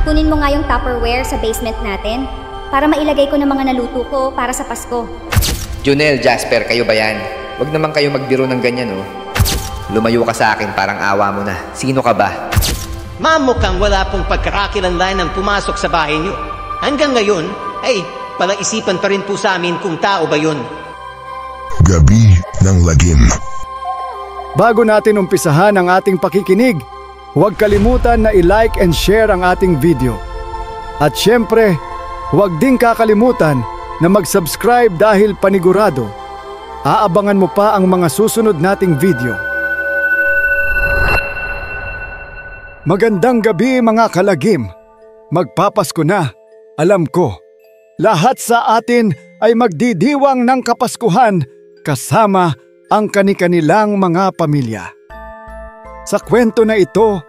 kunin mo nga yung Tupperware sa basement natin para mailagay ko ng mga naluto ko para sa Pasko. Junel, Jasper, kayo ba yan? Huwag naman kayo magbiro ng ganyan, oh. Lumayo ka sa akin, parang awa mo na. Sino ka ba? Ma'am, mukhang wala pong pagkakakilanlan ng pumasok sa bahay niyo. Hanggang ngayon, ay, palaisipan pa rin po sa amin kung tao ba yun. Gabi ng Lagim. Bago natin umpisahan ang ating pakikinig, huwag kalimutan na i-like and share ang ating video. At syempre, huwag din kakalimutan na mag-subscribe dahil panigurado, aabangan mo pa ang mga susunod nating video. Magandang gabi mga kalagim. Magpapasko na, alam ko. Lahat sa atin ay magdidiwang ng Kapaskuhan kasama ang kani-kanilang mga pamilya. Sa kwento na ito,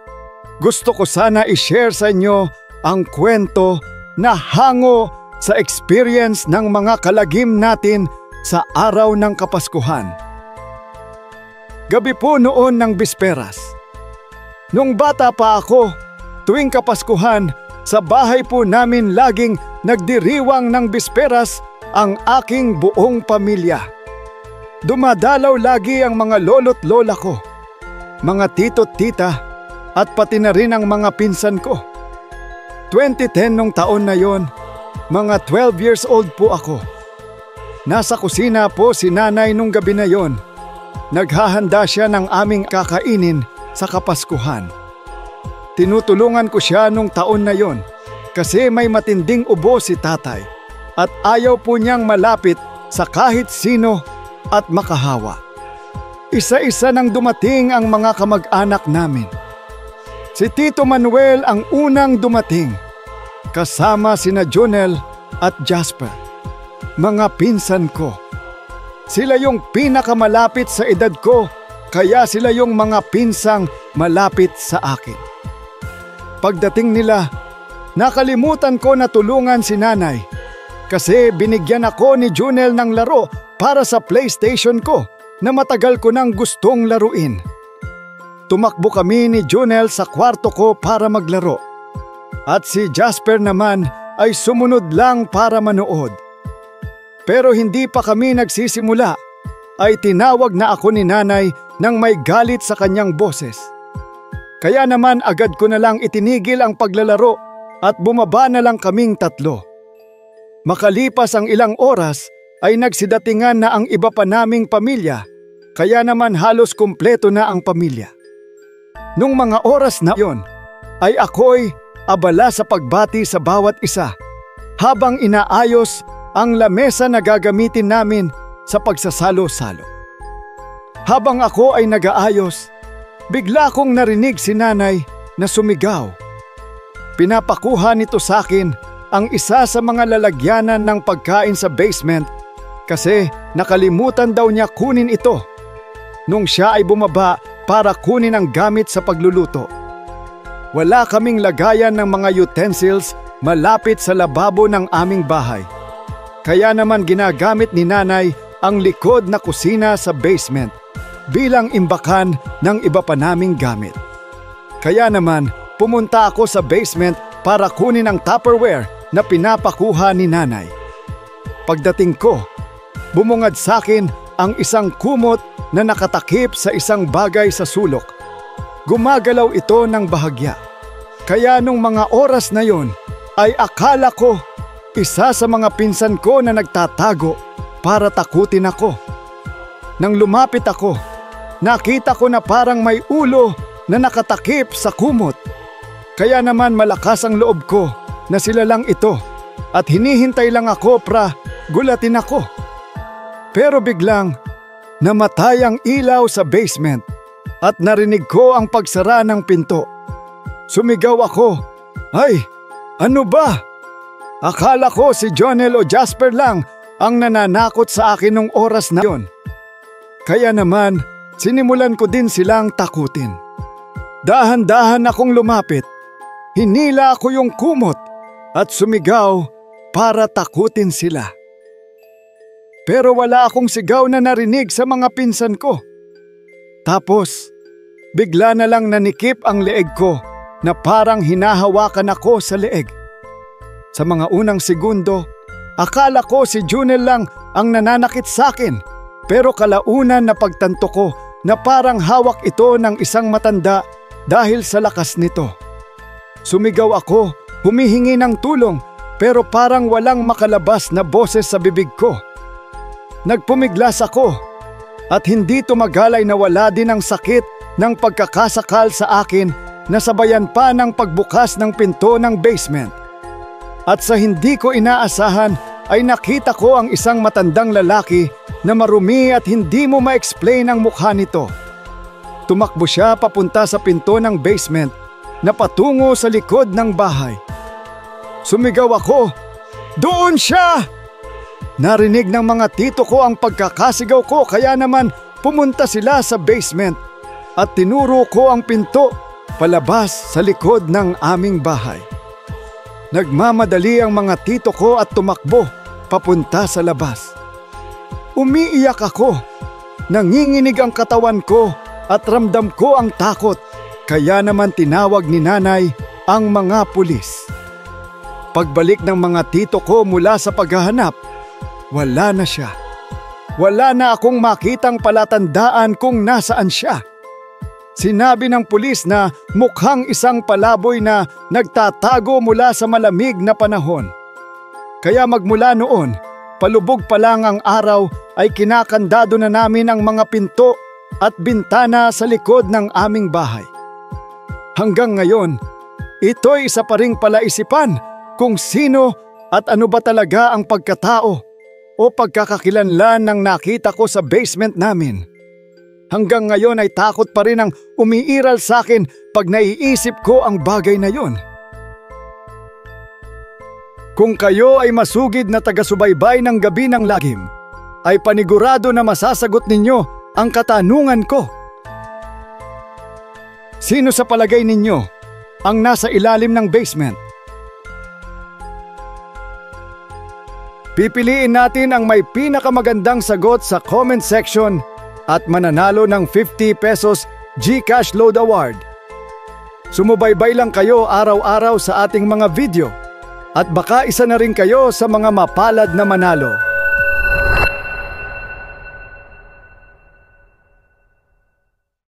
gusto ko sana i-share sa inyo ang kwento na hango sa experience ng mga kalagim natin sa araw ng Kapaskuhan. Gabi po noon ng bisperas. Nung bata pa ako, tuwing Kapaskuhan, sa bahay po namin laging nagdiriwang ng bisperas ang aking buong pamilya. Dumadalaw lagi ang mga lolo't lola ko, mga tito't tita, at pati na rin ang mga pinsan ko. 2010 nung taon na yon, mga 12 years old po ako. Nasa kusina po si nanay nung gabi na yon. Naghahanda siya ng aming kakainin sa Kapaskuhan. Tinutulungan ko siya nung taon na yon kasi may matinding ubo si tatay at ayaw po niyang malapit sa kahit sino at makahawa. Isa-isa nang dumating ang mga kamag-anak namin. Si Tito Manuel ang unang dumating, kasama sina Junel at Jasper, mga pinsan ko. Sila yung pinakamalapit sa edad ko, kaya sila yung mga pinsang malapit sa akin. Pagdating nila, nakalimutan ko na tulungan si nanay kasi binigyan ako ni Junel ng laro para sa PlayStation ko na matagal ko nang gustong laruin. Tumakbo kami ni Junel sa kwarto ko para maglaro. At si Jasper naman ay sumunod lang para manood. Pero hindi pa kami nagsisimula ay tinawag na ako ni nanay nang may galit sa kanyang boses. Kaya naman agad ko na lang itinigil ang paglalaro at bumaba na lang kaming tatlo. Makalipas ang ilang oras ay nagsidatingan na ang iba pa naming pamilya, kaya naman halos kumpleto na ang pamilya. Nung mga oras na yon, ay ako'y abala sa pagbati sa bawat isa habang inaayos ang lamesa na gagamitin namin sa pagsasalo-salo. Habang ako ay nag-aayos, bigla kong narinig si nanay na sumigaw. Pinapakuha nito sa akin ang isa sa mga lalagyanan ng pagkain sa basement kasi nakalimutan daw niya kunin ito nung siya ay bumaba para kunin ang gamit sa pagluluto. Wala kaming lagayan ng mga utensils malapit sa lababo ng aming bahay. Kaya naman ginagamit ni nanay ang likod na kusina sa basement bilang imbakan ng iba pa naming gamit. Kaya naman pumunta ako sa basement para kunin ang Tupperware na pinapakuha ni nanay. Pagdating ko, bumungad sa akin ang isang kumot na nakatakip sa isang bagay sa sulok. Gumagalaw ito ng bahagya. Kaya nung mga oras na yon ay akala ko isa sa mga pinsan ko na nagtatago para takutin ako. Nang lumapit ako, nakita ko na parang may ulo na nakatakip sa kumot. Kaya naman malakas ang loob ko na sila lang ito at hinihintay lang ako para gulatin ako. Pero biglang namatay ang ilaw sa basement at narinig ko ang pagsara ng pinto. Sumigaw ako, "Ay, ano ba?" Akala ko si Jonel o Jasper lang ang nananakot sa akin nung oras na yon. Kaya naman, sinimulan ko din silang takutin. Dahan-dahan akong lumapit. Hinila ko yung kumot at sumigaw para takutin sila. Pero wala akong sigaw na narinig sa mga pinsan ko. Tapos, bigla na lang nanikip ang leeg ko na parang hinahawakan ako sa leeg. Sa mga unang segundo, akala ko si Junel lang ang nananakit sa akin, pero kalaunan na pagtanto ko na parang hawak ito ng isang matanda dahil sa lakas nito. Sumigaw ako, humihingi ng tulong, pero parang walang makalabas na boses sa bibig ko. Nagpumiglas ako at hindi tumagal ay nawala din ang sakit ng pagkakasakal sa akin na sabayan pa ng pagbukas ng pinto ng basement. At sa hindi ko inaasahan ay nakita ko ang isang matandang lalaki na marumi at hindi mo ma-explain ang mukha nito. Tumakbo siya papunta sa pinto ng basement na patungo sa likod ng bahay. Sumigaw ako, "Doon siya!" Narinig ng mga tito ko ang pagkakasigaw ko kaya naman pumunta sila sa basement at tinuro ko ang pinto palabas sa likod ng aming bahay. Nagmamadali ang mga tito ko at tumakbo papunta sa labas. Umiiyak ako, nanginginig ang katawan ko at ramdam ko ang takot, kaya naman tinawag ni nanay ang mga pulis. Pagbalik ng mga tito ko mula sa paghahanap, wala na siya. Wala na akong makitang palatandaan kung nasaan siya. Sinabi ng pulis na mukhang isang palaboy na nagtatago mula sa malamig na panahon. Kaya magmula noon, palubog pa lang ang araw ay kinakandado na namin ang mga pinto at bintana sa likod ng aming bahay. Hanggang ngayon, ito'y isa pa ring palaisipan kung sino at ano ba talaga ang pagkatao o pagkakakilanlan ng nakita ko sa basement namin. Hanggang ngayon ay takot pa rin ang umiiral sa akin pag naiisip ko ang bagay na yon. Kung kayo ay masugid na taga-subaybay ng Gabi ng Lagim, ay panigurado na masasagot ninyo ang katanungan ko. Sino sa palagay ninyo ang nasa ilalim ng basement? Pipiliin natin ang may pinakamagandang sagot sa comment section at mananalo ng 50 pesos GCash Load Award. Sumubaybay lang kayo araw-araw sa ating mga video at baka isa na rin kayo sa mga mapalad na manalo.